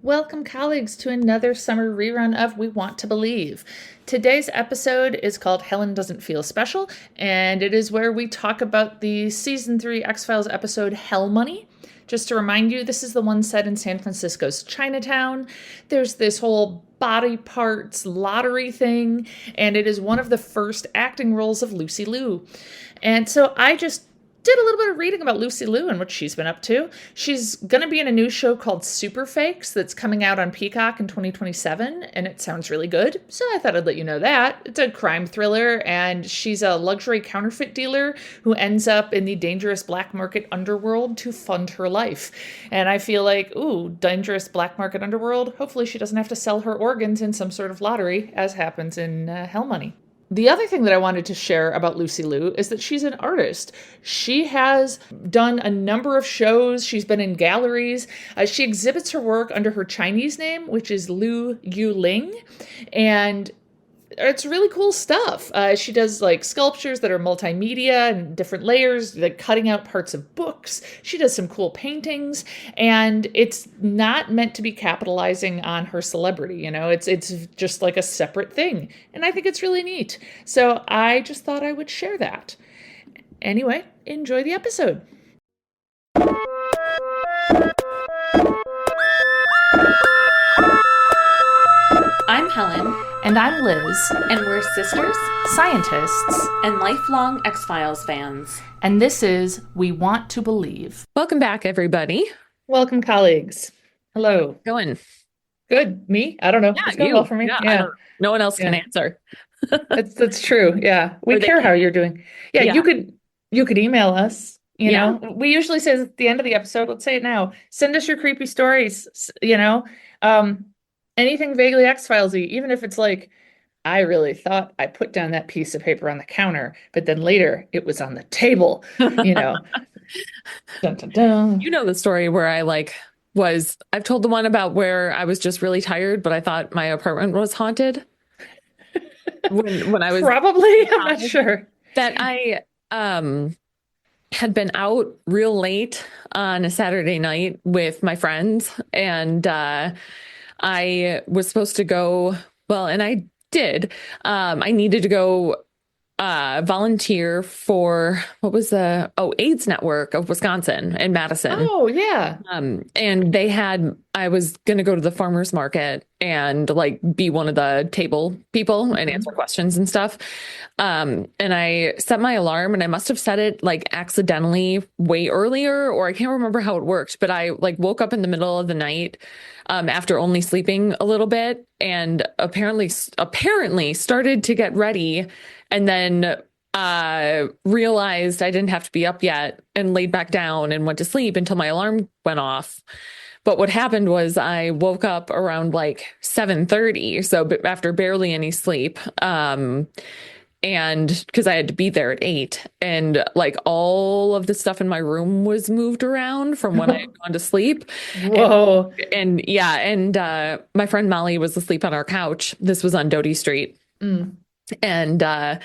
Welcome, colleagues, to another summer rerun of We Want to Believe. Today's episode is called Helen Doesn't Feel Special, and it is where we talk about the season 3 X-Files episode Hell Money. Just to remind you, this is the one set in San Francisco's Chinatown. There's this whole body parts lottery thing, and it is one of the first acting roles of Lucy Liu. And so I just did a little bit of reading about Lucy Liu and what she's been up to. She's going to be in a new show called Super Fakes that's coming out on Peacock in 2027, and it sounds really good. So I thought I'd let you know that. It's a crime thriller, and she's a luxury counterfeit dealer who ends up in the dangerous black market underworld to fund her life. And I feel like, ooh, dangerous black market underworld. Hopefully she doesn't have to sell her organs in some sort of lottery, as happens in Hell Money. The other thing that I wanted to share about Lucy Liu is that she's an artist. She has done a number of shows. She's been in galleries. She exhibits her work under her Chinese name, which is Liu Yuling. And it's really cool stuff. She does like sculptures that are multimedia and different layers, like cutting out parts of books. She does some cool paintings, and it's not meant to be capitalizing on her celebrity. It's just like a separate thing, and I think it's really neat. So I just thought I would share that. Anyway, enjoy the episode. I'm Helen. And I'm Liz. And we're sisters, scientists, and lifelong X-Files fans. And this is We Want to Believe. Welcome back, everybody. Welcome, colleagues. Hello. Going. Good. Me? I don't know. Yeah, it's going you. well for me. Yeah. No one else can answer. That's true. Yeah. We care how you're doing. Yeah, you could email us. You know, we usually say at the end of the episode, let's say it now. Send us your creepy stories, anything vaguely X-Files-y, even if it's like, I really thought I put down that piece of paper on the counter, but then later it was on the table, Dun, dun, dun. You know the story where I've told the one about where I was just really tired, but I thought my apartment was haunted. When I was probably, I'm not sure. That I had been out real late on a Saturday night with my friends, and I was supposed to go, and I did. I needed to go volunteer for AIDS Network of Wisconsin in Madison. Oh, yeah. And I was going to go to the farmer's market and be one of the table people and answer questions and stuff. And I set my alarm, and I must have set it accidentally way earlier, or I can't remember how it worked, but I woke up in the middle of the night after only sleeping a little bit, and apparently started to get ready, and then realized I didn't have to be up yet, and laid back down and went to sleep until my alarm went off. But what happened was I woke up around 7:30, so after barely any sleep, and because I had to be there at 8, and all of the stuff in my room was moved around from when I had gone to sleep. Whoa. And my friend Molly was asleep on our couch. This was on Doty Street. And I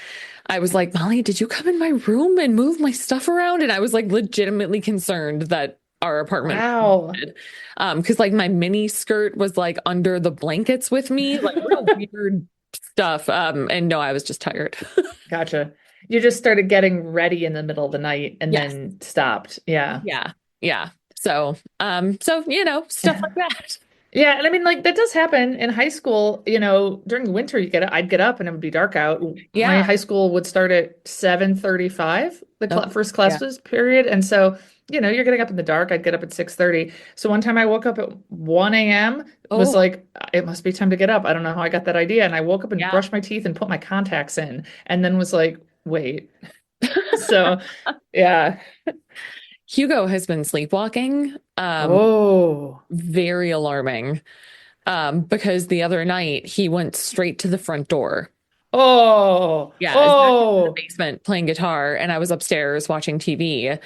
was like, Molly, did you come in my room and move my stuff around? And I was legitimately concerned that our apartment. Wow. Because my mini skirt was under the blankets with me, real weird stuff. And no, I was just tired. Gotcha. You just started getting ready in the middle of the night and then stopped. Yeah. Yeah. So, stuff like that. Yeah, and I mean, that does happen in high school. During the winter, I'd get up and it would be dark out. Yeah. My high school would start at 7:35, the first classes period, and so you're getting up in the dark. I'd get up at 6:30. So one time I woke up at 1 a.m. Was it must be time to get up. I don't know how I got that idea, and I woke up and brushed my teeth and put my contacts in, and then was like, wait. So, yeah. Hugo has been sleepwalking. Very alarming. Because the other night he went straight to the front door. Oh, yeah. I was in the basement playing guitar, and I was upstairs watching TV,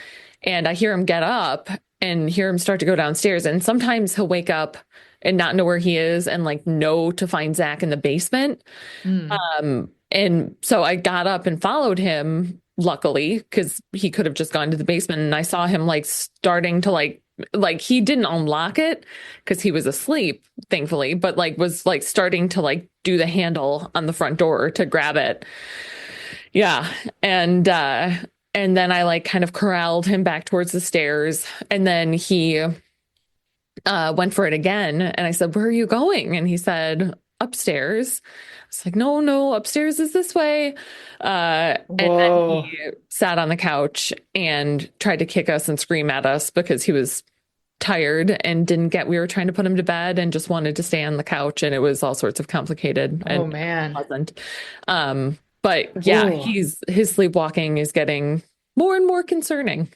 and I hear him get up and hear him start to go downstairs. And sometimes he'll wake up and not know where he is, and know to find Zach in the basement. And so I got up and followed him, luckily, because he could have just gone to the basement, and I saw him starting to like he didn't unlock it because he was asleep, thankfully, but like was like starting to like do the handle on the front door to grab it. Yeah. And then I like kind of corralled him back towards the stairs. And then he went for it again. And I said, "Where are you going?" And he said, "Upstairs." I was like, "No, no, upstairs is this way." And then Whoa. he sat on the couch and tried to kick us and scream at us because he was tired and didn't get, we were trying to put him to bed and just wanted to stay on the couch. And it was all sorts of complicated Oh and man. unpleasant. But yeah, Ooh. his sleepwalking is getting more and more concerning.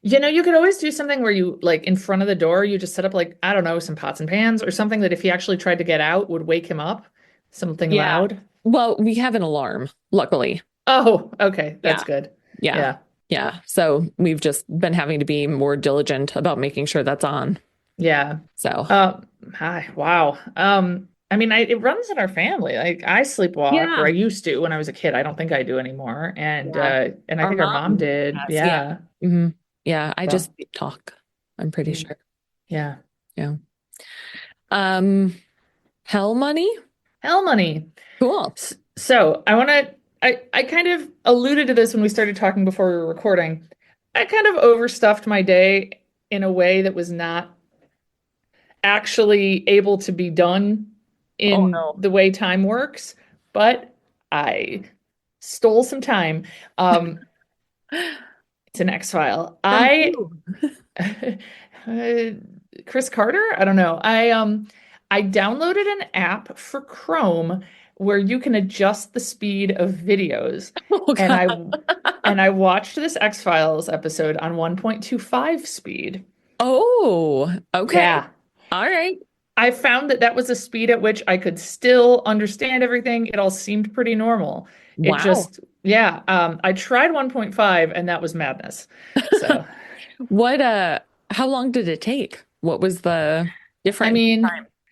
You know, you could always do something where you like in front of the door, you just set up like, I don't know, some pots and pans or something that if he actually tried to get out would wake him up. Something Yeah. loud. Well, we have an alarm, luckily. Oh, okay. That's Yeah. good. Yeah. Yeah. Yeah. So we've just been having to be more diligent about making sure that's on. Yeah. So, Hi. Wow. I mean, it runs in our family. Like I sleepwalk, or yeah. I used to when I was a kid. I don't think I do anymore. Yeah. And I Our think our mom mom did. has, yeah. Yeah. hmm Yeah. I So, just talk, I'm pretty yeah. sure. Yeah. Yeah. Um, Hell money? Hell money. Cool. So I kind of alluded to this when we started talking before we were recording. I kind of overstuffed my day in a way that was not actually able to be done Oh in no. the way time works, but I stole some time. Um, it's an X-File. From who? Uh, Chris Carter? I don't know. I downloaded an app for Chrome where you can adjust the speed of videos. Oh And I God. and I watched this X-Files episode on 1.25 speed. Oh, okay. Yeah. All right. I found that that was a speed at which I could still understand everything. It all seemed pretty normal. It Wow. just, yeah. I tried 1.5 and that was madness. So, What how long did it take? What was the I difference? mean,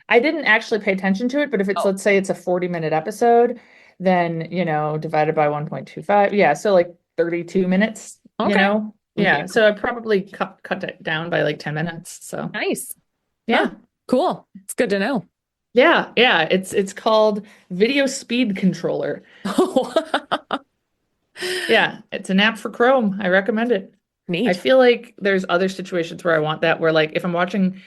I didn't actually pay attention to it, but if it's, Oh, let's say it's a 40-minute episode, then, divided by 1.25. Yeah. So like 32 minutes, okay. Okay. Yeah. So I probably cut it down by like 10 minutes. So, Nice. Huh. yeah. Cool. It's good to know. Yeah. Yeah. It's called Video Speed Controller. Oh, Yeah, it's an app for Chrome. I recommend it. I neat. feel like there's other situations where I want that, where like if I'm watching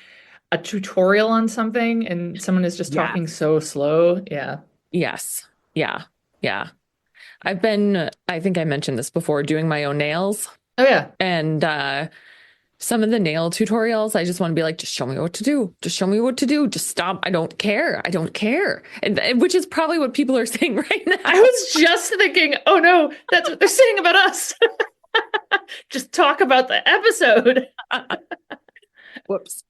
a tutorial on something and someone is just Yeah. talking so slow. Yeah. Yes. Yeah. Yeah. I think I mentioned this before, doing my own nails. Oh yeah. And some of the nail tutorials, I just want to be like, just show me what to do. Just show me what to do. Just stop. I don't care. I don't care. And which is probably what people are saying right now. I was just thinking, oh no, that's what they're saying about us. Just talk about the episode. Whoops.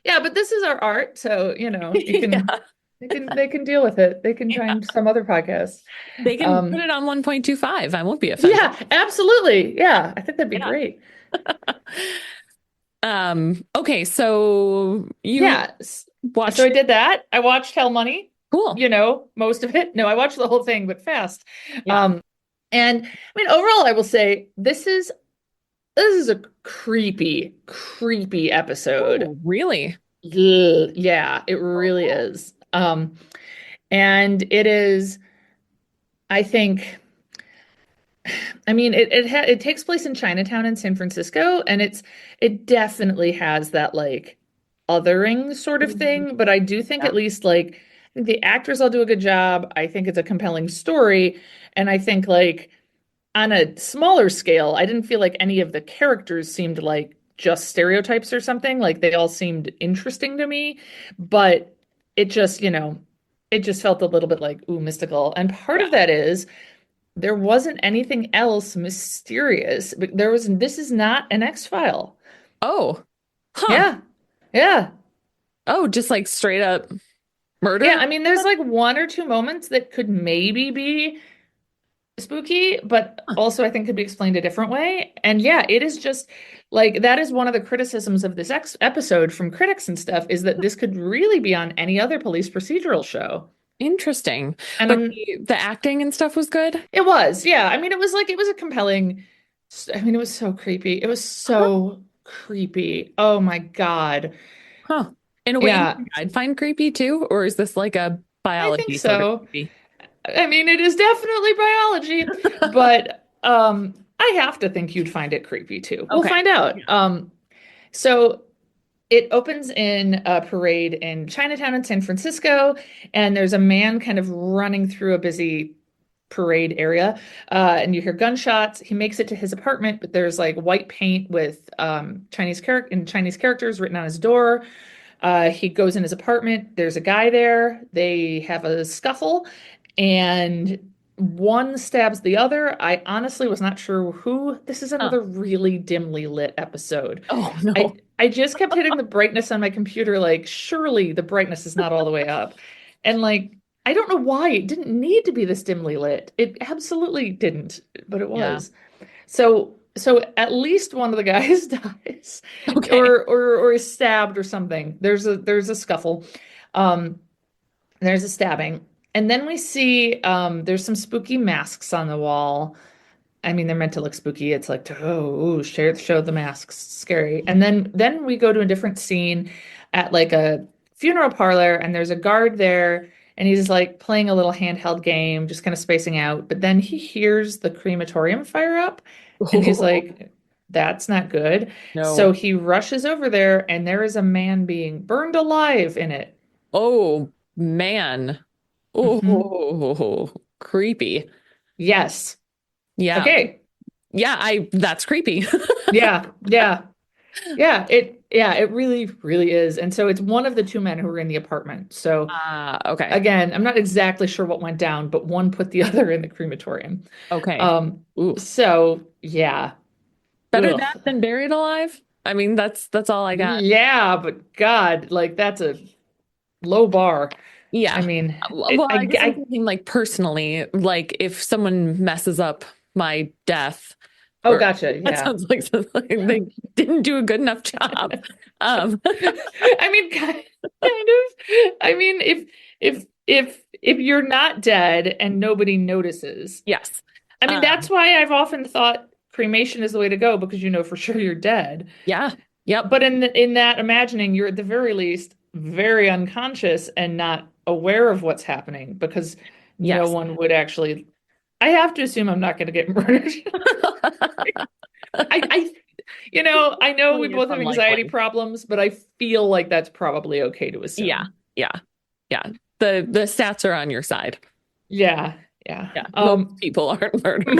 Yeah, but this is our art, so you Yeah. can they can deal with it. They can Yeah. find some other podcasts. They can put Um, it on 1.25. I won't be offended. yeah, absolutely. Yeah, I think that'd be Yeah. great. Okay, so you Yeah. watched So I did that. I watched Hell Money, cool. most of it. No, I watched the whole thing, but fast. Yeah. And I mean, overall, I will say this is a creepy, creepy episode. Oh, really? Ugh, yeah, it really is. And it is, I think, I mean, it takes place in Chinatown in San Francisco, and it definitely has that like othering sort of Mhm. thing. But I do think Yeah. at least like I think the actors all do a good job. I think it's a compelling story, and I think like on a smaller scale, I didn't feel like any of the characters seemed like just stereotypes or something. Like they all seemed interesting to me, but it just, it just felt a little bit like ooh, mystical. And part Yeah. of that is there wasn't anything else mysterious. But this is not an X-File. Oh. Huh. Yeah. Yeah. Oh, just like straight up Yeah. murder? I mean, there's like one or two moments that could maybe be spooky, but Huh. also I think could be explained a different way. And yeah, it is just like that is one of the criticisms of this episode from critics and stuff is that this could really be on any other police procedural show. Interesting. And But the acting and stuff was good? it was, yeah. I mean, it was a compelling, I mean, it was so creepy. It was Huh. so creepy. Oh my God. Huh. In a way you Yeah, think I'd find creepy too, or is this like a I think biology sort of so. creepy? I mean, it is definitely biology, but I have to think you'd find it creepy too. We'll Okay. find out. So it opens in a parade in Chinatown in San Francisco, and there's a man kind of running through a busy parade area, and you hear gunshots. He makes it to his apartment, but there's like white paint with Chinese characters written on his door. He goes in his apartment. There's a guy there. They have a scuffle, and one stabs the other. I honestly was not sure who. This is Huh. another really dimly lit episode. Oh no. I just kept hitting the brightness on my computer, like, surely the brightness is not all the way up. And like, I don't know why it didn't need to be this dimly lit. It absolutely didn't, but it Yeah. was. So at least one of the guys dies Okay. or is stabbed or something. There's a scuffle. Um, there's a stabbing. And then we see there's some spooky masks on the wall. I mean, they're meant to look spooky. It's like, oh, ooh, show the masks, scary. And then we go to a different scene at like a funeral parlor, and there's a guard there, and he's like playing a little handheld game, just kind of spacing out. But then he hears the crematorium fire up, and he's Oh, like, that's not good. So no. he rushes over there, and there is a man being burned alive in it. Oh man. Hmm. Oh, creepy. Yes. Yeah. Okay. Yeah, I that's creepy. Yeah. Yeah. Yeah, it really, really is. And so it's one of the two men who were in the apartment. So Okay. again, I'm not exactly sure what went down, but one put the other in the crematorium. Okay. Um, Ooh. so yeah. Better Ugh. that than buried alive? I mean, that's all I got. Yeah, but God, like that's a low bar. I Yeah. mean, Well, I guess I'm thinking like personally, like if someone messes up my death, oh, or gother. that Yeah. sounds like something they didn't do a good enough job. Um, I mean, kind of. I mean, if you're not dead and nobody notices, yes. I mean, that's Um, why I've often thought cremation is the way to go because you know for sure you're dead. yeah. Yep. But in that imagining, you're at the very least very unconscious and not aware of what's happening because no Yes. one would actually. I have to assume I'm not going to get murdered. I I know we Probably it's both have anxiety unlikely. problems, but I feel like that's probably okay to Yeah. assume. Yeah. Yeah. The stats are on your side. Yeah, yeah. Yeah. Most people aren't murdered.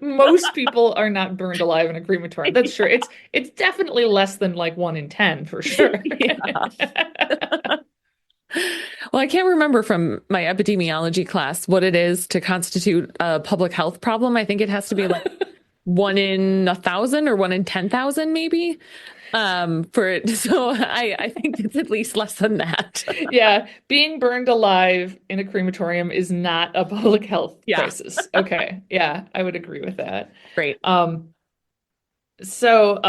Most people are not burned alive in a crematorium. That's true. It's definitely less than like 1 in 10 for sure. Yeah. Well, I can't remember from my epidemiology class what it is to constitute a public health problem. I think it has to be like 1 in 1,000 or 1 in 10,000, maybe. For it. So I think it's at least less than that. Yeah, being burned alive in a crematorium is not a public health Yeah. crisis. Okay. Yeah, I would agree with that. Great. Um, so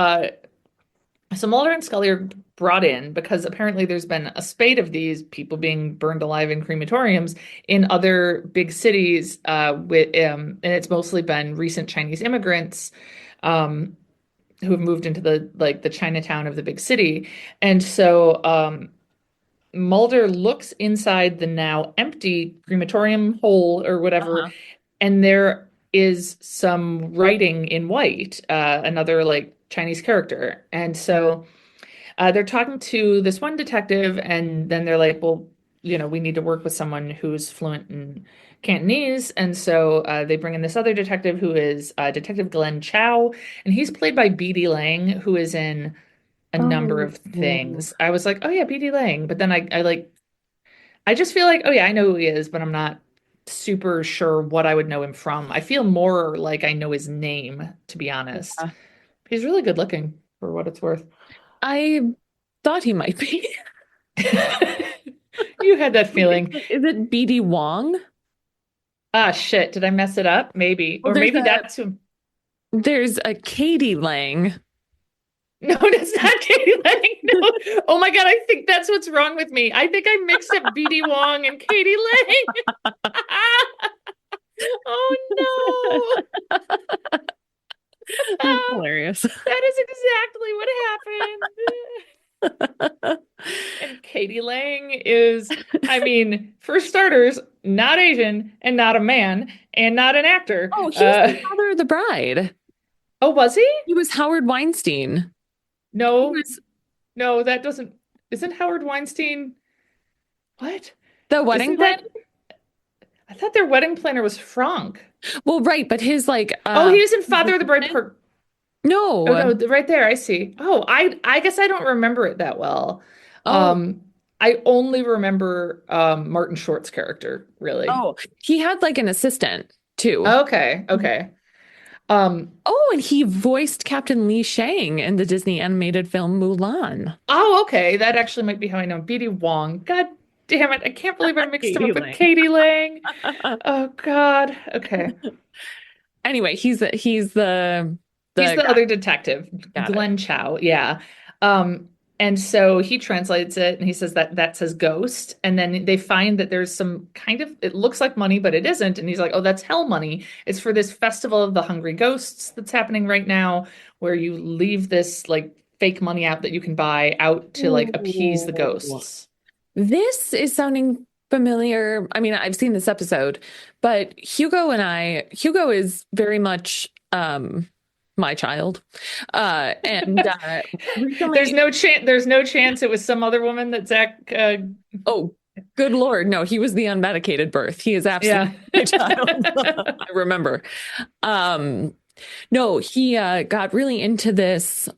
so Mulder and Scully are brought in because apparently there's been a spate of these people being burned alive in crematoriums in other big cities, and it's mostly been recent Chinese immigrants um, who have moved into the Chinatown of the big city. And so Mulder looks inside the now empty crematorium hole or whatever, Uh-huh. and there is some writing in white, another like Chinese character. And so they're talking to this one detective, and then they're like, well, we need to work with someone who's fluent in Cantonese. And so they bring in this other detective who is Detective Glenn Chow, and he's played by B.D. Lang, who is in a number Oh, of things. I was like, oh yeah, B.D. Lang. But then I just feel like, oh yeah, I know who he is, but I'm not super sure what I would know him from. I feel more like I know his name, to be honest. yeah. He's really good looking for what it's worth. I thought he might be. You had that feeling. Is it BD Wong? Ah, shit. Did I mess it up? Maybe. Well, Or maybe that's who. there's a Katie Lang. No, that's not Katie Lang. No. Oh my God, I think that's what's wrong with me. I think I mixed up BD Wong and Katie Lang. Oh no. That's hilarious. That is exactly what happened. And Katie Lang is, I mean, for starters, not Asian and not a man and not an actor. Oh, he was the father of the bride. Oh, was he? He was Howard Weinstein. He No, was no, that doesn't. Isn't Howard Weinstein? What? the wedding Isn't planner. that? I thought their wedding planner was Frank. Well, right, but his like Oh, he was in Father of the Bride part. Oh no. no, right there, I see. Oh, I guess I don't remember it that well. Oh, Um, I only remember Martin Short's character, really. oh, he had like an assistant too. Okay, okay. Um, Oh, and he voiced Captain Li Shang in the Disney animated film Mulan. oh, okay. That actually might be how I know BD Wong. God damn it. I can't believe I mixed him Katie up with Lang. Katie Lang. Oh God. Okay. Anyway, He's the the guy. other detective, Got it. Glenn Chow. Yeah. And so he translates it and he says that that says ghost. And then they find that there's some kind of, it looks like money, but it isn't. And he's like, oh, that's hell money. It's for this festival of the hungry ghosts that's happening right now, where you leave this like fake money out that you can buy out to like appease the Ooh. ghosts. This is sounding familiar. I mean, I've seen this episode, but Hugo is very much my child. And There's recently, no chance. There's no chance it was some other woman that Zach. oh, good Lord, no, he was the unmedicated birth. He is absolutely Yeah. my child. I remember. Um, no, he got really into this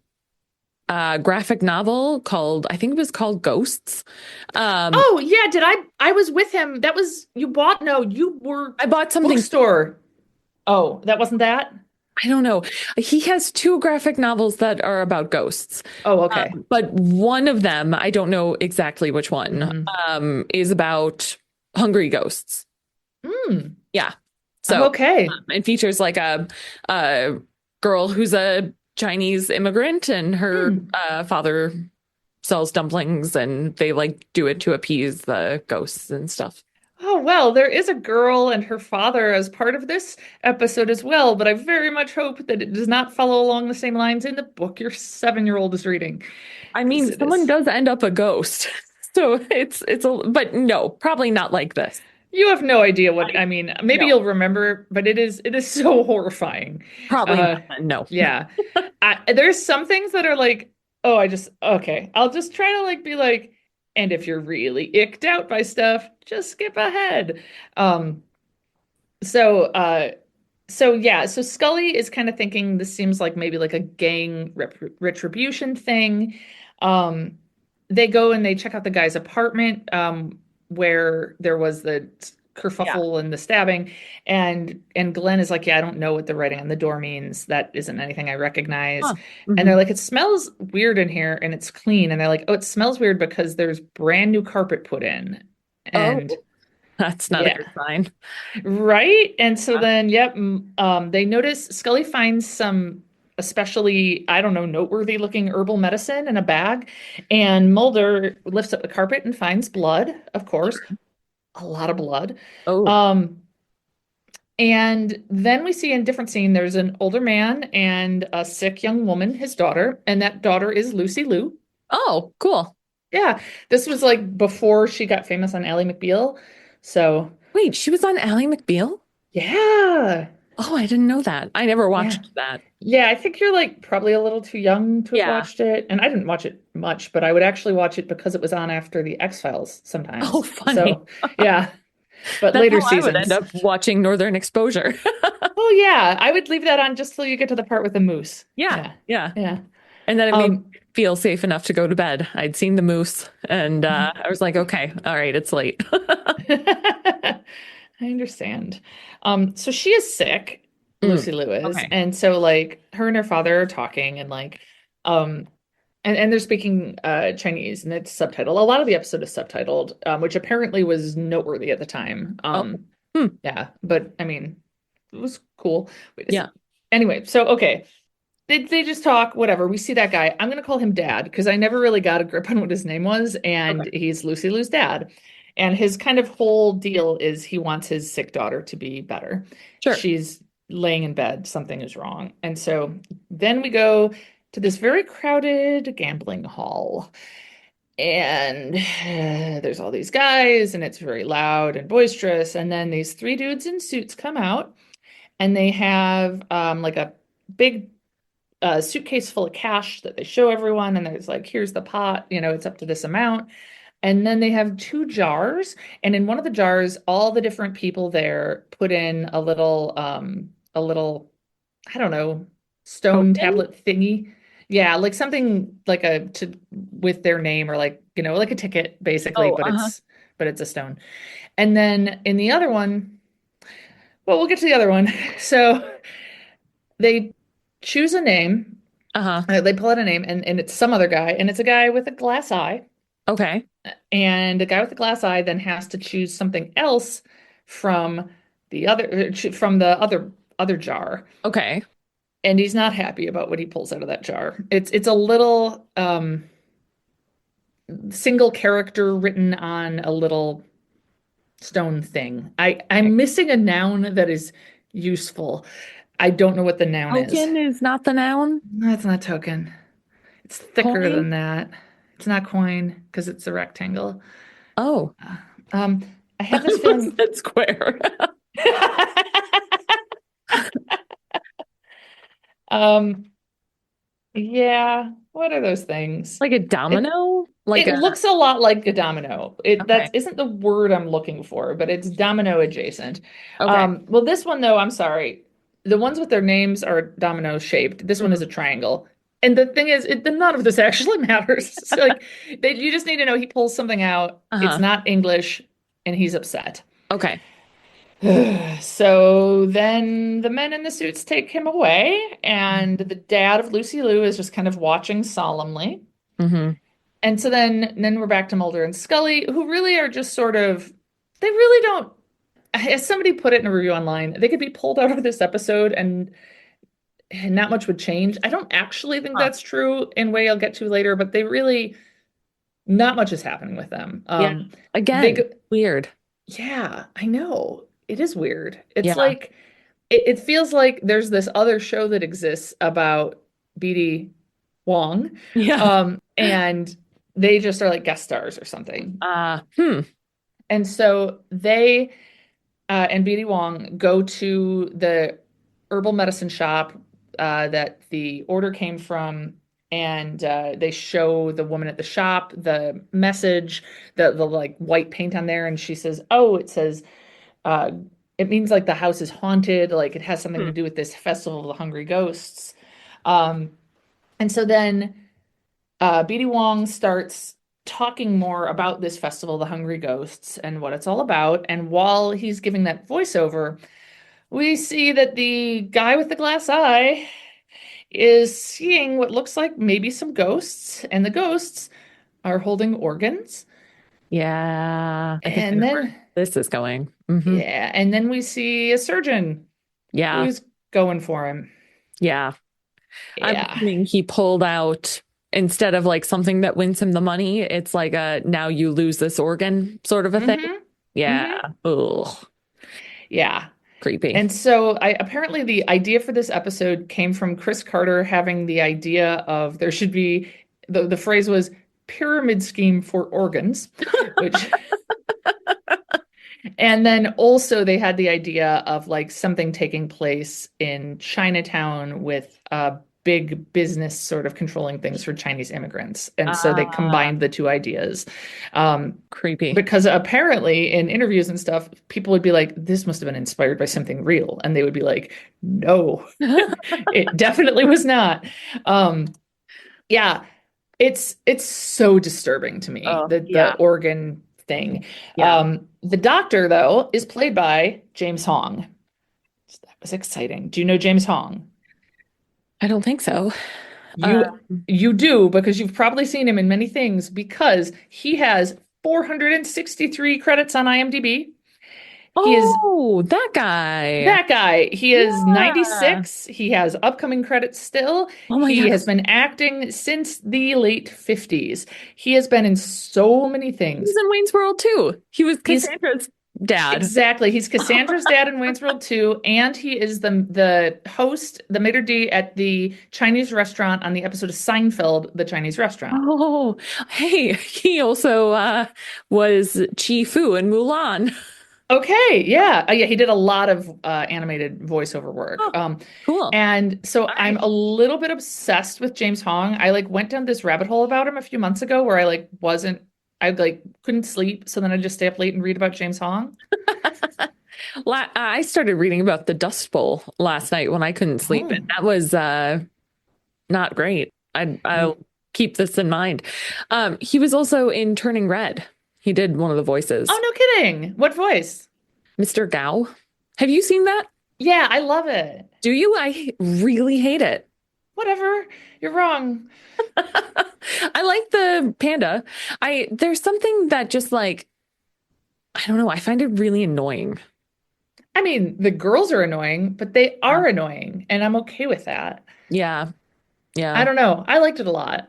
graphic novel called, I think it was called Ghosts. Um, Oh yeah. Did I? I was with him. That was you bought. No, you were I bought something. bookstore. Oh, that wasn't that. I don't know. He has two graphic novels that are about ghosts. Oh, okay. But one of them, I don't know exactly which one, Hmm. is about hungry ghosts. Mm. Yeah. Oh, So okay. it features like a girl who's a Chinese immigrant and her Mm. father sells dumplings and they like do it to appease the ghosts and stuff. Oh, well, there is a girl and her father as part of this episode as well, but I very much hope that it does not follow along the same lines in the book your 7-year-old is reading, I because mean, it someone is. does end up a ghost. So it's a, but no, probably not like this. You have no idea what I I mean. Maybe no, you'll remember, but it is so horrifying. probably Uh, not. No. yeah. There's some things that are like, oh, I just okay. I'll just try to like be like, and if you're really icked out by stuff, just skip ahead. Um, so so yeah, so Scully is kind of thinking this seems like maybe like a gang retribution thing. Um, they go and they check out the guy's apartment, where there was the Yeah. kerfuffle and the stabbing, and Glenn is like, yeah, I don't know what the writing on the door means. That isn't anything I recognize. Huh. And they're Mhm. like, it smells weird in here and it's clean. And they're like, oh, it smells weird because there's brand new carpet put in. And Oh, that's not a yeah. good sign. Right? And so Huh? then, yep, they notice Scully finds some especially, I don't know, noteworthy looking herbal medicine in a bag. And Mulder lifts up the carpet and finds blood, of course, a lot of blood. Oh, Um, and then we see in a different scene, there's an older man and a sick young woman, his daughter, and that daughter is Lucy Liu. oh, cool. Yeah, this was like before she got famous on Ally McBeal. So, Wait, she was on Ally McBeal? yeah. Oh, I didn't know that. I never Yeah. watched that. Yeah, I think you're like probably a little too young to have Yeah. watched it. And I didn't watch it much, but I would actually watch it because it was on after the X-Files Oh, sometimes. funny. So, yeah, but That's later how I would end seasons. up watching Northern Exposure. Oh yeah, I would leave that on just till you get to the part with the moose. Yeah, Yeah. yeah. Yeah. And then it made me Um feel safe enough to go to bed. I'd seen the moose and I was like, okay, all right, it's late. I understand. So she is sick, Mm, Lucy Liu is, okay. and so like her and her father are talking and like um and they're speaking Chinese and it's subtitled. A lot of the episode is subtitled, which apparently was noteworthy at the time. Oh, hmm. Yeah, but I mean, it was cool. Wait a Yeah. second. Anyway, so okay. They just talk, whatever. We see that guy. I'm gonna call him Dad because I never really got a grip on what his name was, and Okay. he's Lucy Liu's dad. And his kind of whole deal is he wants his sick daughter to be better. Sure. She's laying in bed, something is wrong. And so then we go to this very crowded gambling hall. And there's all these guys, and it's very loud and boisterous. And then these three dudes in suits come out, and they have like a big suitcase full of cash that they show everyone. And there's like, here's the pot, it's up to this amount. And then they have two jars, and in one of the jars, all the different people there put in a little, I don't know, stone Token? tablet thingy. Yeah, like something like with their name or like a ticket basically, Oh, but uh-huh. it's a stone. And then in the other one, well, we'll get to the other one. So they choose a name, Uh-huh. they pull out a name, and it's some other guy, and it's a guy with a glass eye. Okay. And the guy with the glass eye then has to choose something else from the other jar. Okay. And he's not happy about what he pulls out of that jar. It's a little single character written on a little stone thing. I'm missing a noun that is useful. I don't know what the noun is. Token is not the noun. No, it's not token. It's thicker Coin? than that. It's not coin because it's a rectangle. Oh. Uh, Um, I have this What's feeling. that square? Um, yeah, what are those things? Like a It domino? Like it a looks a lot like a domino. It okay. that isn't the word I'm looking for, but it's domino adjacent. Okay. Well, this one though, I'm sorry. The ones with their names are domino shaped. This one is Mhm. a triangle. And the thing is, none of this actually matters. So like, you just need to know he pulls something out. It's Uh-huh. not English, and he's upset. Okay. So then the men in the suits take him away, and the dad of Lucy Liu is just kind of watching solemnly. Hmm. And so then we're back to Mulder and Scully, who really are just sort of, they really don't, as somebody put it in a review online, they could be pulled out of this episode and not much would change. I don't actually think Huh. that's true in way I'll get to later, but they really, not much is happening with them. Yeah. They Again, go, weird. yeah, I know. It is weird. It's Yeah. like, it feels like there's this other show that exists about BD Wong, Yeah. and they just are like guest stars or something. Hmm. And so they and BD Wong go to the herbal medicine shop that the order came from, and they show the woman at the shop the message, the like white paint on there, and she says, "Oh, it says." Uh, it means like the house is haunted, like it has something Hmm. to do with this festival of the hungry ghosts. Um, and so then BD Wong starts talking more about this festival of the hungry ghosts and what it's all about. And while he's giving that voiceover, we see that the guy with the glass eye is seeing what looks like maybe some ghosts, and the ghosts are holding organs. Yeah. I think I And know where then, this is going. Hmm. yeah, and then we see a surgeon Yeah. who's going for him. Yeah. I'm Yeah. assuming he pulled out instead of like something that wins him the money, it's like a now you lose this organ sort of a thing. Mm-hmm. Mm-hmm. Yeah. Ugh. Yeah. Creepy. And so I apparently the idea for this episode came from Chris Carter having the idea of there should be the phrase was pyramid scheme for organs, which and then also they had the idea of like something taking place in Chinatown with big business sort of controlling things for Chinese immigrants. And so they Ah, combined the two ideas. Um, creepy. because apparently in interviews and stuff, people would be like, this must have been inspired by something real. And they would be like, no, it definitely was not. Um, yeah, it's so disturbing to me, Oh, the yeah. organ thing. Yeah. The doctor, though, is played by James Hong. So that was exciting. Do you know James Hong? I don't think so. You Um, you do because you've probably seen him in many things because he has 463 credits on IMDb. He is oh, that guy. that guy. He is Yeah. 96. He has upcoming credits still. Oh my He has gosh. been acting since the late 50s. He has been in so many He was things. in Wayne's World too. He was He's Cassandra's. dad. Exactly. He's Cassandra's dad in Wayne's World 2, and he is the host, the maitre d' at the Chinese restaurant on the episode of Seinfeld, the Chinese restaurant. Oh, hey, he also was Chi Fu in Mulan. Okay, yeah. Yeah, he did a lot of animated voiceover work. Oh, cool. And so I'm Nice. a little bit obsessed with James Hong. I like went down this rabbit hole about him a few months ago where I like couldn't sleep, so then I just stay up late and read about James Hong. I started reading about the Dust Bowl last night when I couldn't sleep, Oh. and that was not great. I'll keep this in mind. He was also in Turning Red. He did one of the voices. Oh, no kidding. What voice? Mr. Gao. Have you seen that? Yeah, I love it. Do you? I really hate it. Whatever. You're wrong. I like the panda. There's something that just like I don't know, I find it really annoying. I mean, the girls are annoying, but they Yeah. are annoying, and I'm okay with that. Yeah. I Yeah. don't know. I liked it a lot.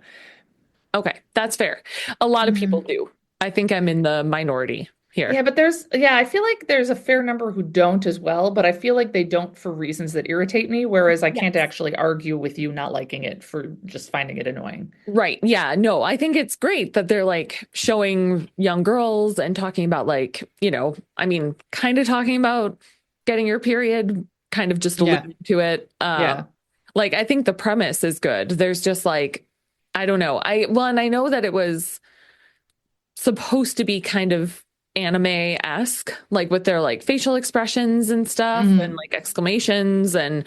Okay, that's fair. A lot of people Mhm. do. I think I'm in the minority here. Yeah, but I feel like there's a fair number who don't as well, but I feel like they don't for reasons that irritate me, whereas I can't Yes. actually argue with you not liking it for just finding it annoying. Right. Yeah. No, I think it's great that they're like showing young girls and talking about like, I mean, kind of talking about getting your period, kind of just Yeah. alluding to it. Yeah. Like I think the premise is good. There's just like, I don't know. And I know that it was supposed to be kind of anime-esque, like with their like facial expressions and stuff and Mhm. like exclamations. And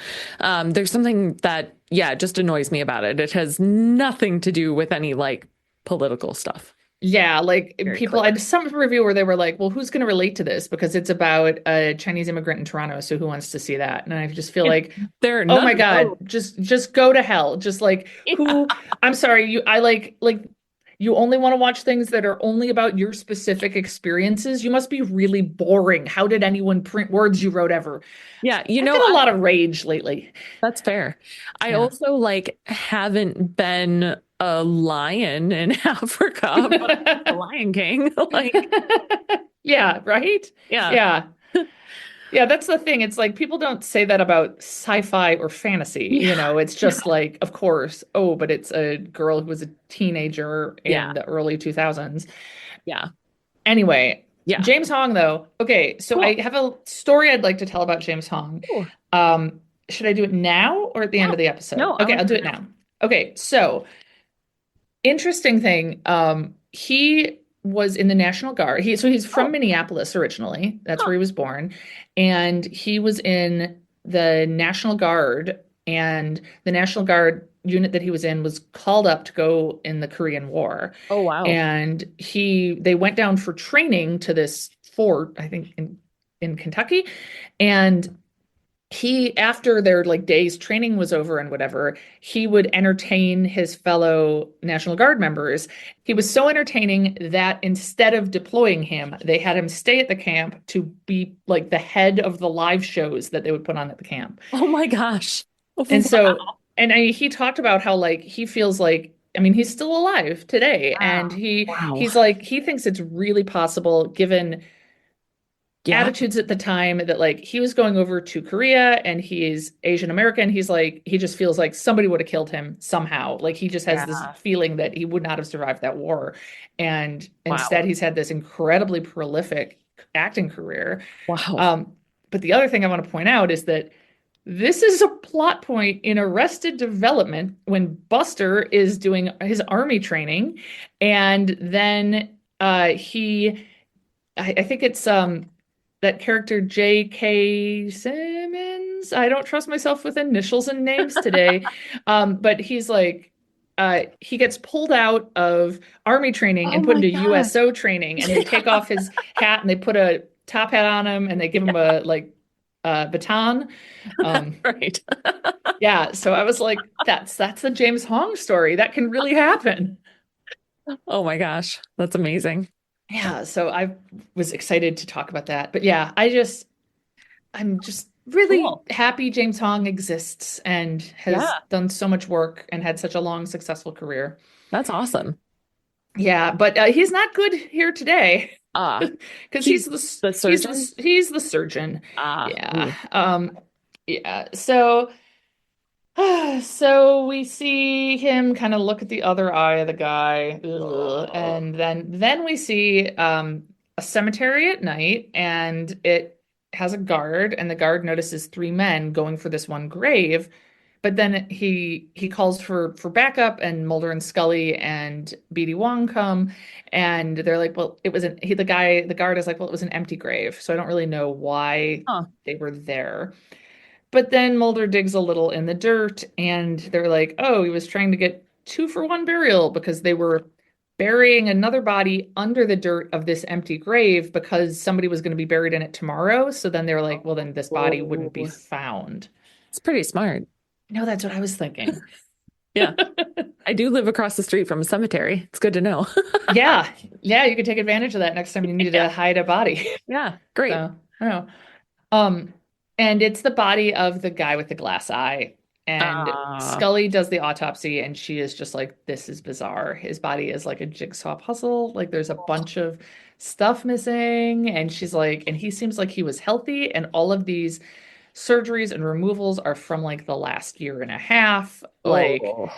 there's something that, yeah, just annoys me about it. It has nothing to do with any like political stuff. Yeah, like Very people, I clear. had some review where they were like, well, who's going to relate to this? Because it's about a Chinese immigrant in Toronto, so who wants to see that? And I just feel Yeah, like, there are oh none my of God, those. just go to hell. Just like Yeah. who, I'm sorry, I like you only want to watch things that are only about your specific experiences. You must be really boring. How did anyone print words you wrote ever? Yeah, I've had a lot of rage lately. that's fair. I Yeah. also like haven't been a lion in Africa, but the Lion King. Like, Yeah, right? yeah. Yeah. Yeah, that's the thing. It's like people don't say that about sci-fi or fantasy. Yeah. It's Yeah. just like, of course, oh, but it's a girl who was a teenager Yeah. in the early 2000s. Yeah. Anyway, Yeah. James Hong, though. Okay, so I Cool. have a story I'd like to tell about James Hong. Cool. Should I do it now or at the end No, of the episode? no, I Okay, want I'll to do know it now. now. Okay, so interesting thing. He was in the National Guard. He's from Oh, Minneapolis originally. That's huh. where he was born. And he was in the National Guard, and the National Guard unit that he was in was called up to go in the Korean War. Oh, wow. And they went down for training to this fort, I think in Kentucky. And after their like days training was over and whatever, he would entertain his fellow National Guard members. He was so entertaining that instead of deploying him, they had him stay at the camp to be like the head of the live shows that they would put on at the camp. Oh my gosh. And so, Wow. he talked about how like he feels like, I mean, he's still alive today, and Wow. he's like he thinks it's really possible given Yeah. attitudes at the time that like he was going over to Korea and he's Asian American. He's like, he just feels like somebody would have killed him somehow. Like he just has this Yeah. feeling that he would not have survived that war. And instead, Wow. he's had this incredibly prolific acting career. Wow. Um, but the other thing I want to point out is that this is a plot point in Arrested Development when Buster is doing his army training, and then I think it's that character J.K. Simmons. I don't trust myself with initials and names today. But he's like he gets pulled out of army training Oh and put my into gosh. USO training, and they take off his hat and they put a top hat on him and they give him a like baton. Um, Right. yeah, so I was like, that's the James Hong story. That can really happen. Oh my gosh. That's amazing. Yeah, so I was excited to talk about that. But yeah, I'm just really Cool. happy James Hong exists and has Yeah. done so much work and had such a long, successful career. That's awesome. Yeah, but he's not good here today. Ah, because he's the he's surgeon. he's the surgeon. Ah, Yeah. ooh. Yeah. So so we see him kind of look at the other eye of the guy, ugh, Oh. and then we see a cemetery at night, and it has a guard, and the guard notices three men going for this one grave, but then he calls for backup, and Mulder and Scully and BD Wong come, and they're like, well, it was the guard is like, well, it was an empty grave, so I don't really know why Huh. they were there. But then Mulder digs a little in the dirt, and they're like, oh, he was trying to get two for one burial because they were burying another body under the dirt of this empty grave because somebody was going to be buried in it tomorrow. So then they were like, well, then this body wouldn't be Oh. found. It's pretty smart. No, that's what I was thinking. Yeah. I do live across the street from a cemetery. It's good to know. Yeah. Yeah, you could take advantage of that next time you needed Yeah. to hide a body. Yeah. Great. So, I don't know. Um, and it's the body of the guy with the glass eye. And Ah. Scully does the autopsy, and she is just like, this is bizarre. His body is like a jigsaw puzzle. Like there's a bunch of stuff missing. And she's like, and he seems like he was healthy. And all of these surgeries and removals are from like the last year and a half. Like, Oh.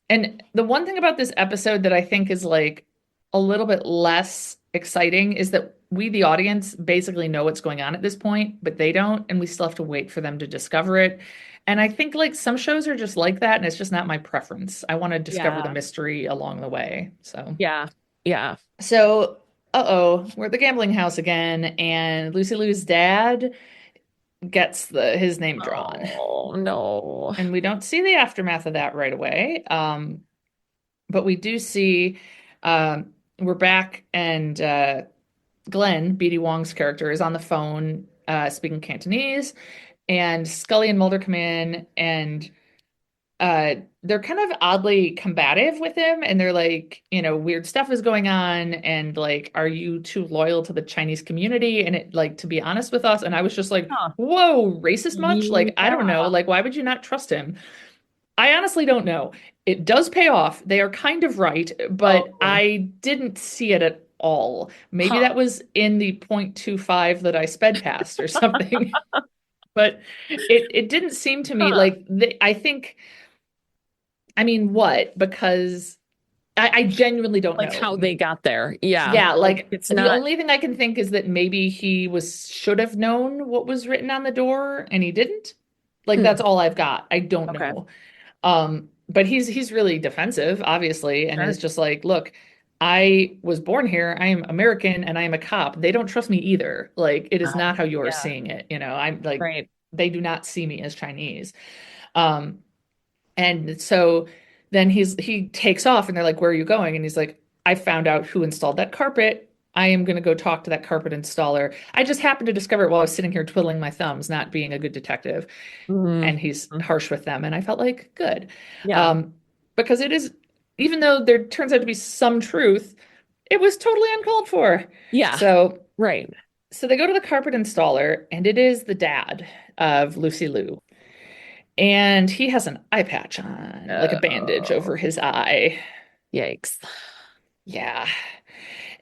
and the one thing about this episode that I think is like a little bit less exciting is that we, the audience, basically know what's going on at this point, but they don't, and we still have to wait for them to discover it. And I think like some shows are just like that, and it's just not my preference. I want to discover the Yeah. mystery along the way. So, Yeah. Yeah. so, uh-oh, we're at the gambling house again, and Lucy Liu's dad gets his name drawn. Oh, no. And we don't see the aftermath of that right away. But we do see we're back, and Glenn, BD Wong's character, is on the phone speaking Cantonese, and Scully and Mulder come in, and they're kind of oddly combative with him, and they're like, weird stuff is going on, and like, are you too loyal to the Chinese community? And it, like, to be honest with us, and I was just like, Huh. whoa, racist much? Like, I don't know. Yeah. Like, why would you not trust him? I honestly don't know. It does pay off. They are kind of right, but Oh. I didn't see it at all. Maybe Huh. that was in the 0.25 that I sped past or something. But it didn't seem to me Huh. like I think, I mean, what? Because I genuinely don't Like know. how they got there. Yeah. Yeah, Like like it's the not. only thing I can think is that maybe he should have known what was written on the door and he didn't. Like Hmm. that's all I've got. I don't Okay. know. But he's really defensive, obviously, and is Sure. just like, look, I was born here. I am American and I am a cop. They don't trust me either. Like it is Ah, not how you're yeah. seeing it. I'm like, Right. they do not see me as Chinese. Um, and so then he takes off, and they're like, where are you going? And he's like, I found out who installed that carpet. I am going to go talk to that carpet installer. I just happened to discover it while I was sitting here twiddling my thumbs, not being a good detective. Mhm. And he's harsh with them. And I felt like, good. Yeah. Um, because it is, even though there turns out to be some truth, it was totally uncalled for. Yeah. So, Right. so they go to the carpet installer, and it is the dad of Lucy Liu. And he has an eye patch on, like a bandage over Oh, his eye. yikes. Yeah.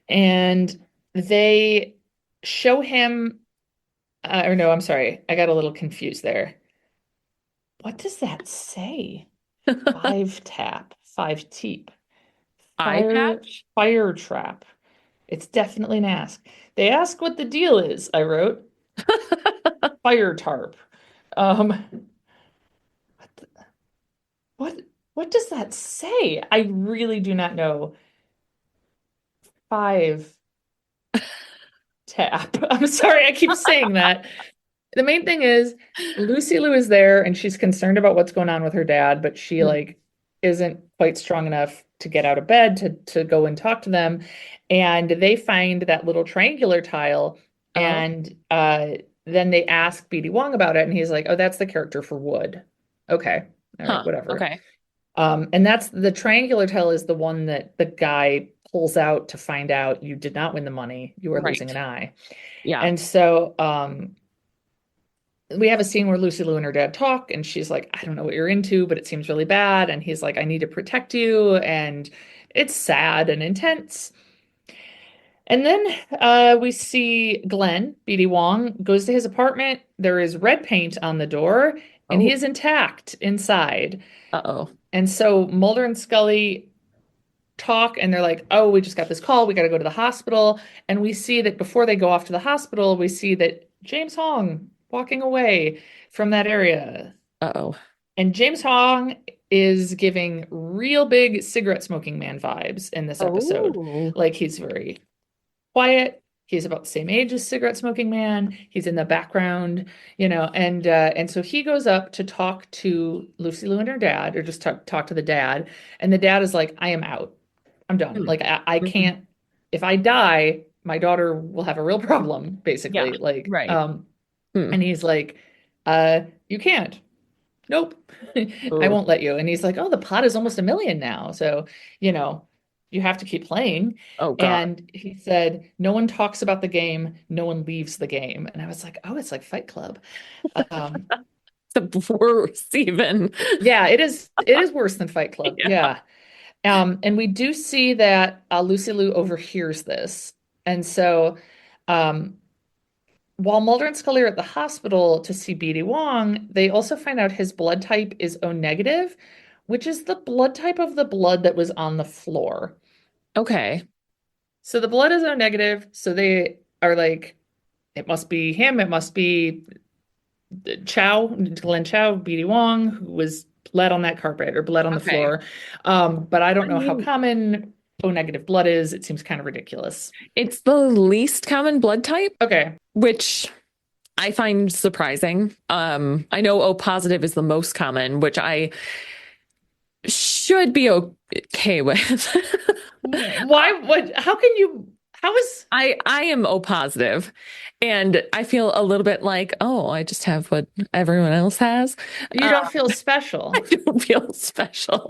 And they show him, or no, I'm sorry. I got a little confused there. What does that say? Five tap, five teep, Eye patch? fire trap. It's definitely an ask. They ask what the deal is, I wrote. Fire tarp. Um, what what does that say? I really do not know. Five tap. I'm sorry, I keep saying that. The main thing is Lucy Liu is there and she's concerned about what's going on with her dad, but she Hmm. like isn't quite strong enough to get out of bed to go and talk to them. And they find that little triangular tile, Oh, and then they ask BD Wong about it, and he's like, "Oh, that's the character for wood." Okay. All right, huh. whatever. Okay. And that's the triangular tile is the one that the guy pulls out to find out you did not win the money, you are losing Right. an eye. Yeah. And so we have a scene where Lucy Liu and her dad talk, and she's like, I don't know what you're into, but it seems really bad. And he's like, I need to protect you. And it's sad and intense. And then we see Glenn, BD Wong, goes to his apartment. There is red paint on the door, and he Oh, is intact inside. uh-oh. And so Mulder and Scully talk, and they're like, "Oh, we just got this call. We got to go to the hospital." And we see that before they go off to the hospital, we see that James Hong walking away from that area. Uh-oh. And James Hong is giving real big cigarette smoking man vibes in this episode. Oh. Like he's very quiet. He's about the same age as cigarette smoking man. He's in the background, and so he goes up to talk to Lucy Liu and her dad, or just talk to the dad. And the dad is like, "I am out. I'm done. Hmm. Like I Mhm. can't. If I die, my daughter will have a real problem, Yeah, basically. Like, right. Hmm. and he's like, you can't. Nope, I Oh, won't let you." And he's like, "Oh, the pot is almost 1 million now. So, you know, you have to keep playing." oh God. And he said, "No one talks about the game, no one leaves the game." And I was like, "Oh, it's like Fight Club." Um, The worst even. yeah, it is worse than Fight Club. Yeah. Yeah. And we do see that Lucy Liu overhears this. And so um, while Mulder and Scully are at the hospital to see BD Wong, they also find out his blood type is O negative, which is the blood type of the blood that was on the floor. Okay. So the blood is O negative. So they are like, it must be him. It must be Glenn Chow, BD Wong, who was bled on that carpet or bled on the Okay. floor. But I don't I know how mean, common O negative blood is. It seems kind of ridiculous. it's the least common blood type, Okay. which I find surprising. I know O positive is the most common, which I should be okay with. Why? What? How can you? How is? I am O positive, and I feel a little bit like, oh, I just have what everyone else has. You Uh, don't feel I special? don't feel special.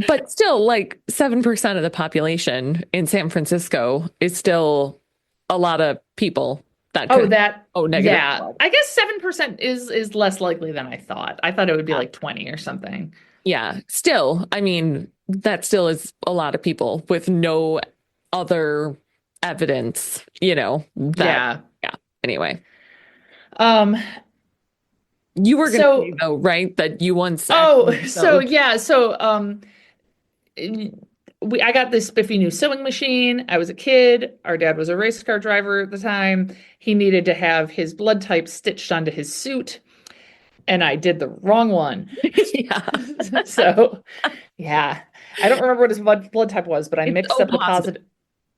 But still, like 7% of the population in San Francisco is still a lot of people that Oh, could that. O negative Yeah. blood. I guess 7% is less likely than I thought. I thought it would be Yeah. like 20 or something. Yeah. Still, I mean, that still is a lot of people with no other evidence, that, Yeah. yeah. Anyway, Um. you were going to say So. though, right? That you once Oh. actually So sewed. yeah. So I got this spiffy new sewing machine. I was a kid. Our dad was a race car driver at the time. He needed to have his blood type stitched onto his suit, and I did the wrong one. Yeah. So, yeah. I don't remember what his blood type was, but I It's mixed O up the positive. positive.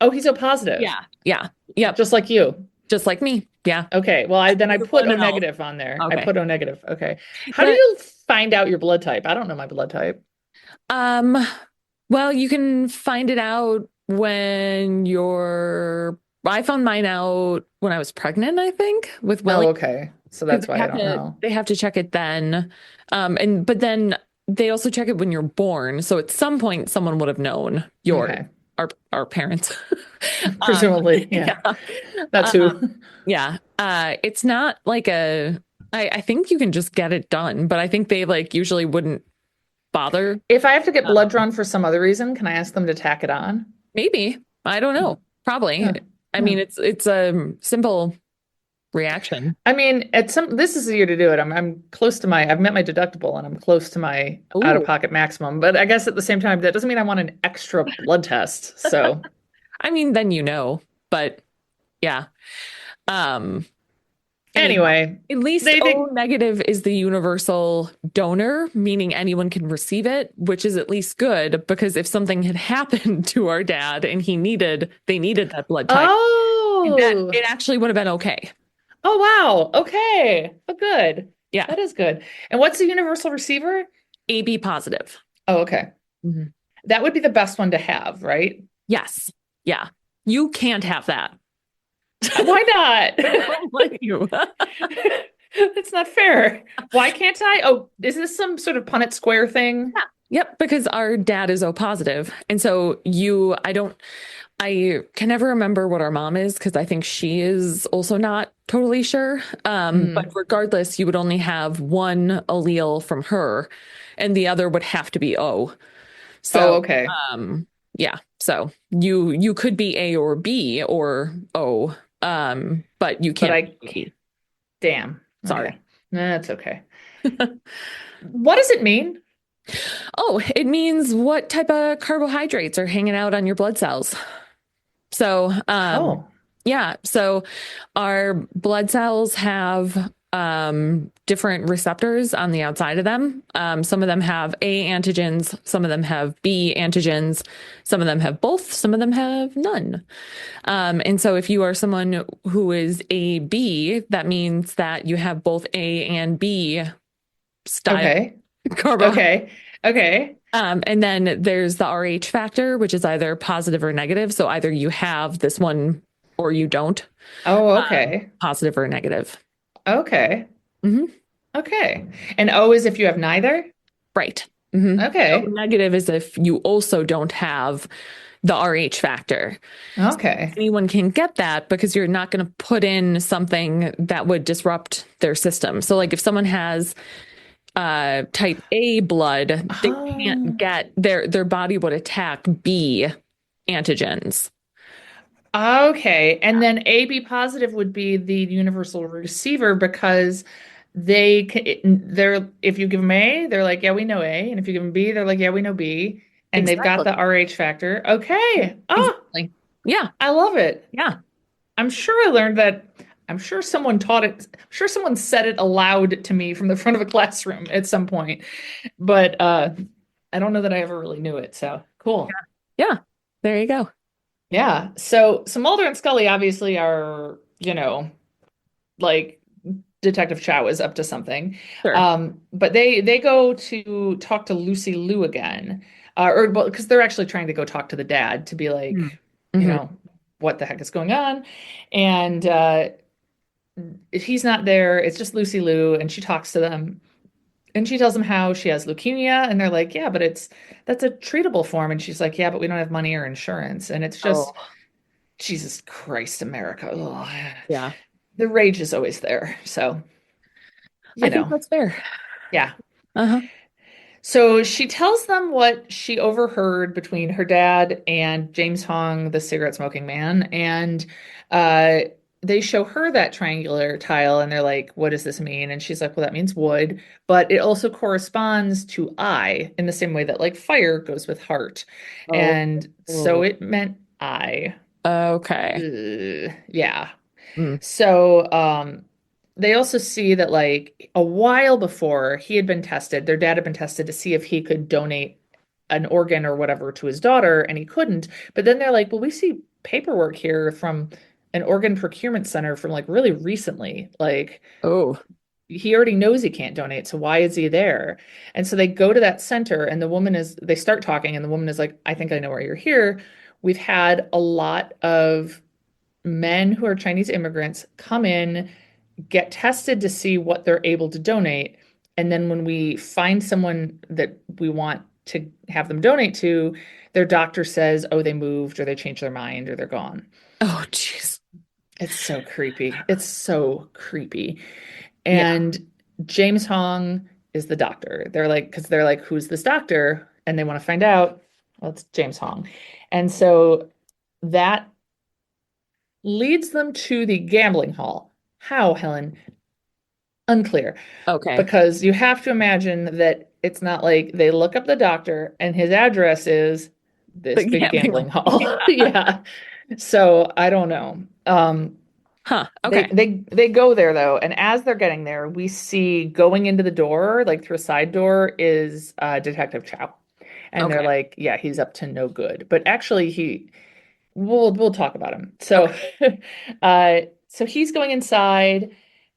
Oh, he's O positive, Yeah. Yeah. Yep. just like you. Just like me. Yeah. Okay. Well, I put Everyone O else. negative on there. I Okay. put O negative. Okay. How do The, you find out your blood type? I don't know my blood type. um, well, you can find it out I found mine out when I was pregnant, I think, with Oh, Willie. okay. So Because that's why I don't know. they have to check it then. But then they also check it when you're born. So at some point someone would have known Okay. our parents. Um, Presumably, yeah. yeah. That's who. Yeah. It's not like I think you can just get it done, but I think they like usually wouldn't bother. If I have to get blood Um, drawn for some other reason, can I ask them to tack it on? Maybe. I don't know. Probably. Huh. I Huh. mean, it's a simple reaction. I mean, this is the year to do it. I'm close to I've met my deductible and I'm close to my Ooh. out-of-pocket maximum. But I guess at the same time, that doesn't mean I want an extra blood test. So I mean, then but yeah. Um, Anyhow, anyway, at least they O negative is the universal donor, meaning anyone can receive it, which is at least good because if something had happened to our dad and they needed that blood type, Oh, it actually would have been okay. oh wow. Okay. Oh, good. Yeah. That is good. And what's the universal receiver? AB positive. Oh, okay. Mhm. That would be the best one to have, right? Yes. Yeah. You can't have that. Why not? Don't let you. It's not fair. Why can't I? Oh, is this some sort of Punnett Square thing? Yep, because our dad is O positive. And so I can never remember what our mom is because I think she is also not totally sure. But regardless, you would only have one allele from her and the other would have to be O. Oh, So, okay. yeah. So you could be A or B or O, but you But can't I, be B. damn. Sorry. Okay. No, that's okay. What does it mean? Oh, it means what type of carbohydrates are hanging out on your blood cells. So, Oh, yeah, so our blood cells have different receptors on the outside of them. Some of them have A antigens, some of them have B antigens, some of them have both, some of them have none. And so if you are someone who is a B, that means that you have both A and B style okay. carbohydrates. Okay. Okay. And then there's the RH factor, which is either positive or negative. So either you have this one or you don't, Oh, okay. positive or negative. Okay. Hmm. Okay. And O is if you have neither? Right. Hmm. So Okay. negative is if you also don't have the RH factor. Okay. Anyone can get that because you're not going to put in something that would disrupt their system. So like if someone has type A blood, they can't Oh, get their body would attack B antigens. okay. And then AB positive would be the universal receiver because they're if you give them A, they're like, yeah, we know A. And if you give them B, they're like, yeah, we know B. And they've got Exactly. the RH factor. Okay. Oh, Exactly. Yeah. I love it. Yeah. I'm sure I learned that. I'm sure someone taught it. I'm sure someone said it aloud to me from the front of a classroom at some point. But I don't know that I ever really knew it. So cool. Yeah. There you go. Yeah. So Mulder and Scully obviously are, like Detective Chow is up to something. Sure. But they go to talk to Lucy Liu again. Or well, because they're actually trying to go talk to the dad to be like, you Mm-hmm. know, what the heck is going on? And he's not there. It's just Lucy Liu, and she talks to them. And she tells them how she has leukemia, and they're like, "Yeah, but that's a treatable form." And she's like, "Yeah, but we don't have money or insurance." And it's Oh, just Jesus Christ, America. Ugh. yeah. The rage is always there. So, I you think know, that's fair. yeah. Uh-huh. So she tells them what she overheard between her dad and James Hong, the cigarette smoking man. And uh, they show her that triangular tile and they're like, what does this mean? And she's like, well, that means wood, but it also corresponds to eye in the same way that like fire goes with heart. Oh. And so Oh. it meant eye. Okay. Yeah. Mm. So, they also see that like a while before he had been tested, their dad had been tested to see if he could donate an organ or whatever to his daughter, and he couldn't. But then they're like, well, we see paperwork here from an organ procurement center from like really recently. Like Oh. he already knows he can't donate, so why is he there? And so they go to that center, and they start talking, and the woman is like, I think I know why you're here. We've had a lot of men who are Chinese immigrants come in, get tested to see what they're able to donate. And then when we find someone that we want to have them donate to, their doctor says, oh, they moved or they changed their mind or they're gone. Oh, jeez. It's so creepy. It's so creepy. Yeah. And James Hong is the doctor. They're like, who's this doctor? And they want to find out. Well, it's James Hong. And so that leads them to the gambling hall. How, Helen? Unclear. Okay. Because you have to imagine that it's not like they look up the doctor and his address is this But big yeah. gambling hall. Yeah. So I don't know. Huh. They Okay. they they go there though, and as they're getting there, we see going into the door, like through a side door, is Detective Chow. And they're Okay. like, yeah, he's up to no good. But actually we'll talk about him. Okay. So he's going inside,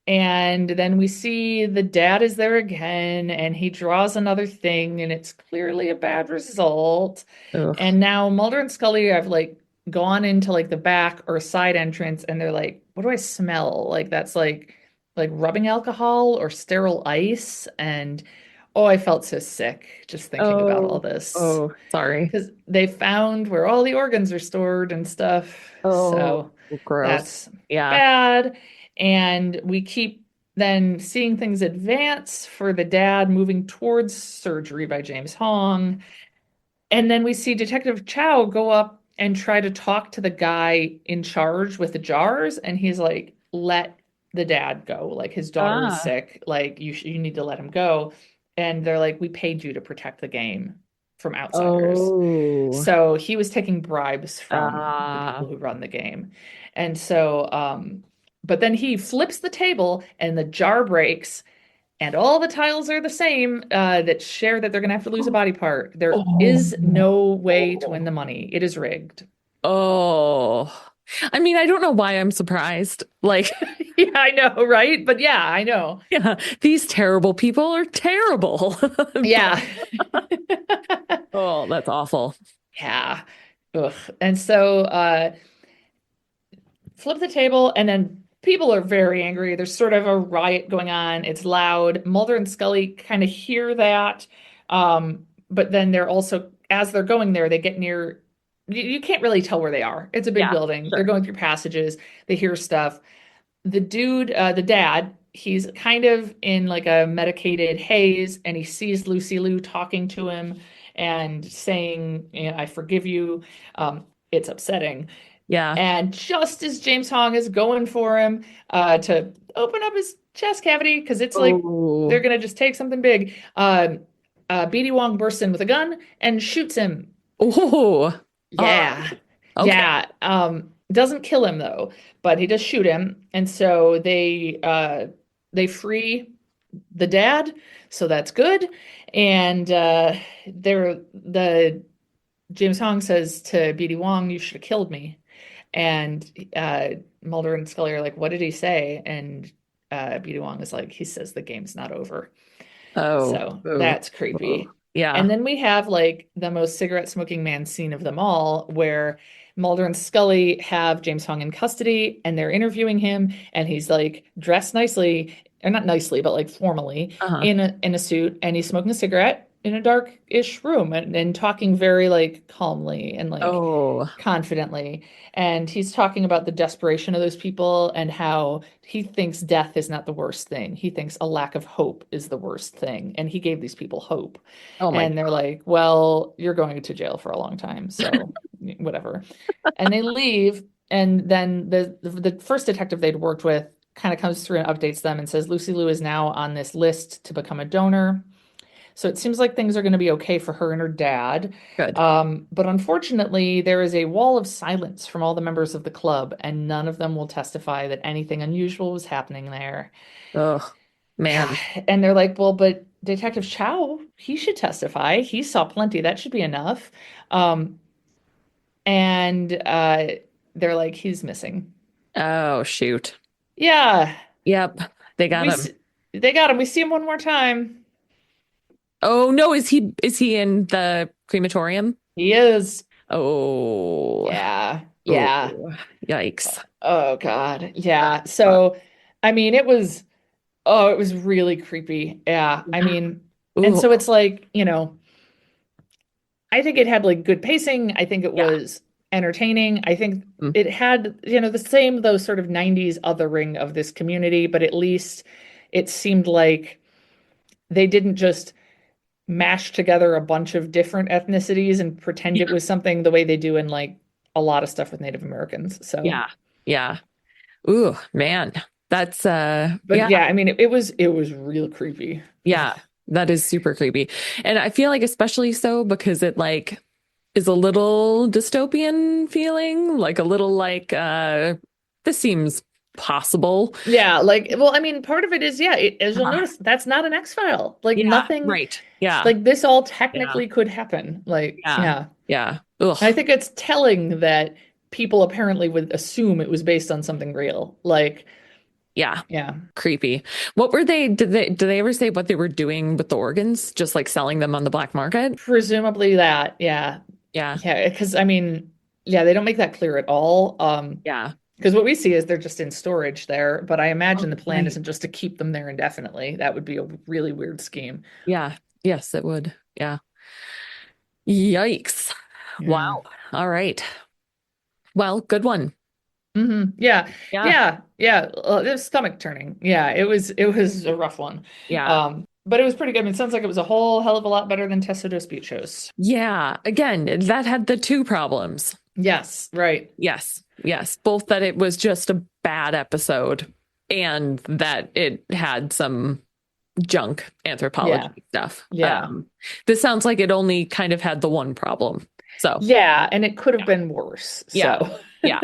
and then we see the dad is there again, and he draws another thing, and it's clearly a bad result. Ugh. And now Mulder and Scully have like gone into like the back or side entrance, and they're like, "What do I smell? Like that's like rubbing alcohol or sterile ice." And oh, I felt so sick just thinking about all Oh. this Oh, sorry. because they found where all the organs are stored and stuff. Oh, So gross. that's Yeah. bad. And we keep then seeing things advance for the dad moving towards surgery by James Hong. And then we see Detective Chow go up and try to talk to the guy in charge with the jars, and he's like, let the dad go. Like his daughter is Ah. sick. Like you need to let him go. And they're like, we paid you to protect the game from outsiders. Oh. So he was taking bribes from the people Ah. who run the game. And so, but then he flips the table and the jar breaks and all the tiles are the same that share that they're going to have to lose a body part. There is Oh. no way to win the money. It is rigged. Oh. I mean, I don't know why I'm surprised. Like, Yeah, I know, right? But yeah, I know. yeah, these terrible people are terrible. But Yeah. oh, that's awful. Yeah. Ugh. And so flip the table, and then people are very angry. There's sort of a riot going on. It's loud. Mulder and Scully kind of hear that. But then they're also, as they're going there, they get near, you can't really tell where they are. It's a big Yeah, building. They're sure. going through passages. They hear stuff. The dude, the dad, he's kind of in like a medicated haze, and he sees Lucy Liu talking to him and saying, you know, I forgive you. It's upsetting. Yeah. And just as James Hong is going for him to open up his chest cavity, because it's like they're Oh. gonna just take something big, BD Wong bursts in with a gun and shoots him. Oh. All Yeah, right. Okay. yeah. Doesn't kill him though, but he does shoot him, and so they free the dad, so that's good. And they're the James Hong says to BD Wong, "You should have killed me." And Mulder and Scully are like, what did he say? And BD Wong is like, he says the game's not over. Oh. So Oh. that's Oh. creepy. And Yeah. then we have like the most cigarette smoking man scene of them all, where Mulder and Scully have James Hong in custody and they're interviewing him, and he's like dressed nicely, or not nicely, but like formally Uh-huh. in a suit, and he's smoking a cigarette in a dark-ish room and talking very like calmly and like Oh. confidently. And he's talking about the desperation of those people and how he thinks death is not the worst thing. He thinks a lack of hope is the worst thing. And he gave these people hope. Oh my And they're like, well, you're going to jail for a long time. So whatever. And they leave. And then the first detective they'd worked with kind of comes through and updates them and says Lucy Liu is now on this list to become a donor. So it seems like things are going to be okay for her and her dad. good. But unfortunately, there is a wall of silence from all the members of the club, and none of them will testify that anything unusual was happening there. Oh, Yeah. man. And they're like, well, but Detective Chow, he should testify. He saw plenty. That should be enough. Um, and they're like, he's missing. Oh, shoot. Yeah. Yep. They got We him. s- they got him. We see him one more time. Oh no, is he in the crematorium? He is. Oh. Yeah. Oh, Yeah. yikes. Oh God. Yeah. Uh, So I mean it was really creepy. Yeah. I yeah. mean, and Ooh, so it's like, you know, I think it had like good pacing. I think it yeah. was entertaining. I think Mm, it had, you know, the same those sort of 90s othering of this community, but at least it seemed like they didn't just mash together a bunch of different ethnicities and pretend yeah. it was something the way they do in like a lot of stuff with Native Americans. So Yeah. Yeah. Ooh, man. That's but yeah, yeah, I mean, it was real creepy. yeah. That is super creepy. And I feel like especially so because it like is a little dystopian feeling, like a little like this seems possible. Yeah, like, well, I mean, part of it is, yeah, as you'll Uh, notice, that's not an X-File. Like yeah, nothing, right. Yeah. like this all Yeah. technically could happen. Like, Yeah. yeah. Yeah. I Ugh. think it's telling that people apparently would assume it was based on something real. Like, Yeah. yeah, Creepy. What were did they ever say what they were doing with the organs? Just like selling them on the black market? presumably that, yeah. Yeah. Yeah, because I mean, yeah, they don't make that clear at all. Yeah. Because what we see is they're just in storage there, but I imagine Oh, the plan right. isn't just to keep them there indefinitely. That would be a really weird scheme. Yeah. Yes, it would. Yeah. Yikes. Yeah. Wow. All right. Well, good one. Yeah. Yeah. Yeah. Yeah. It was stomach turning. Yeah, it was a rough one. Yeah. But it was pretty good. I mean, it sounds like it was a whole hell of a lot better than Tessa Dispute shows. Yeah. Again, that had the two problems. Yes, right. Yes. Yes. Both that it was just a bad episode and that it had some junk anthropology stuff. Yeah. This sounds like it only kind of had the one problem. So Yeah, and it could have been worse. Yeah. So yeah.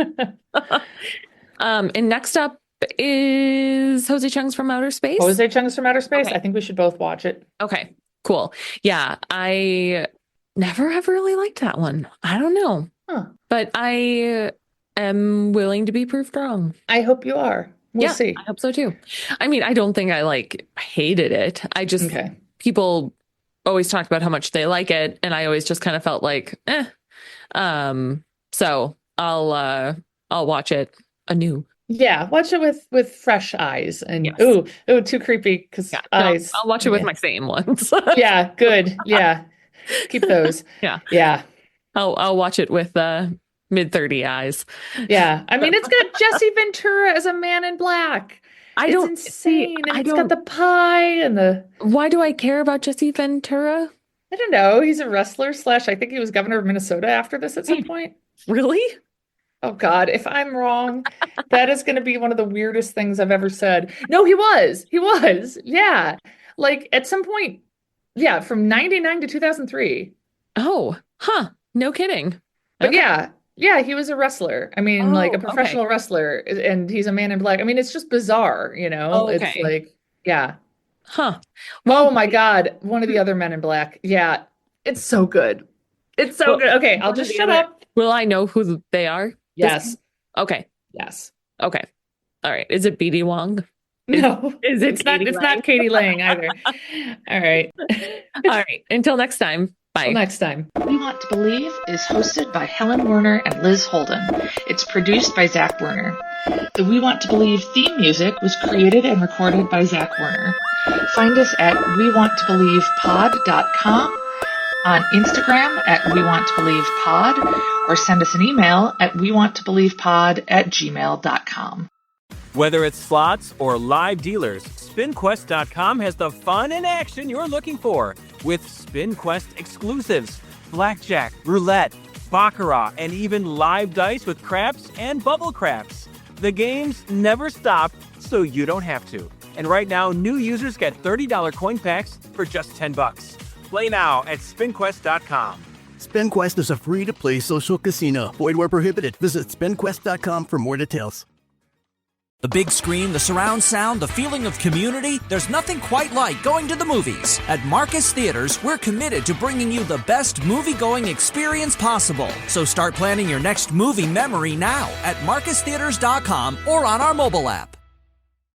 And next up is Jose Chung's From Outer Space. Jose Chung's From Outer Space. Okay. I think we should both watch it. Okay, cool. Yeah, I never have really liked that one. I don't know. Huh. But I am willing to be proved wrong. I hope you are. We'll see. I hope so too. I mean, I don't think I hated it. I just, people always talk about how much they like it. And I always just kind of felt like, eh. So I'll watch it anew. Yeah, watch it with fresh eyes. And Yes. ooh, too creepy because eyes. I'll watch it with my same ones. Yeah, good. Yeah. Keep those. Yeah. Yeah. I'll watch it with mid-30 eyes. Yeah. I mean, it's got Jesse Ventura as a man in black. It's insane. And it's got the pie and the... Why do I care about Jesse Ventura? I don't know. He's a wrestler / I think he was governor of Minnesota after this at some point. Really? Oh God, if I'm wrong, that is going to be one of the weirdest things I've ever said. No, he was. Yeah. Like at some point, yeah, from 99 to 2003. Oh, huh. No kidding. But Okay. yeah, he was a wrestler. I mean, like a professional wrestler, and he's a man in black. I mean, it's just bizarre, you know? Oh, okay. It's like, yeah. Huh. Oh my God, one of the other men in black. Yeah, it's so good. It's so good. Okay, I'll just shut up. Will I know who they are? Yes. Okay. Yes. Okay. All right. Is it BD Wong? No, Is it it's not. It's not Katie Lang either. All right. All right. Until next time. Bye. Till next time. We Want to Believe is hosted by Helen Werner and Liz Holden. It's produced by Zach Werner. The We Want to Believe theme music was created and recorded by Zach Werner. Find us at wewanttoBelievePod.com, on Instagram at wewanttoBelievePod, or send us an email at wewanttoBelievePod@gmail.com. Whether it's slots or live dealers, SpinQuest.com has the fun and action you're looking for with SpinQuest exclusives, blackjack, roulette, baccarat, and even live dice with craps and bubble craps. The games never stop, so you don't have to. And right now, new users get $30 coin packs for just $10. Play now at SpinQuest.com. SpinQuest is a free-to-play social casino. Void where prohibited. Visit SpinQuest.com for more details. The big screen, the surround sound, the feeling of community, there's nothing quite like going to the movies. At Marcus Theaters, we're committed to bringing you the best movie-going experience possible. So start planning your next movie memory now at marcustheaters.com or on our mobile app.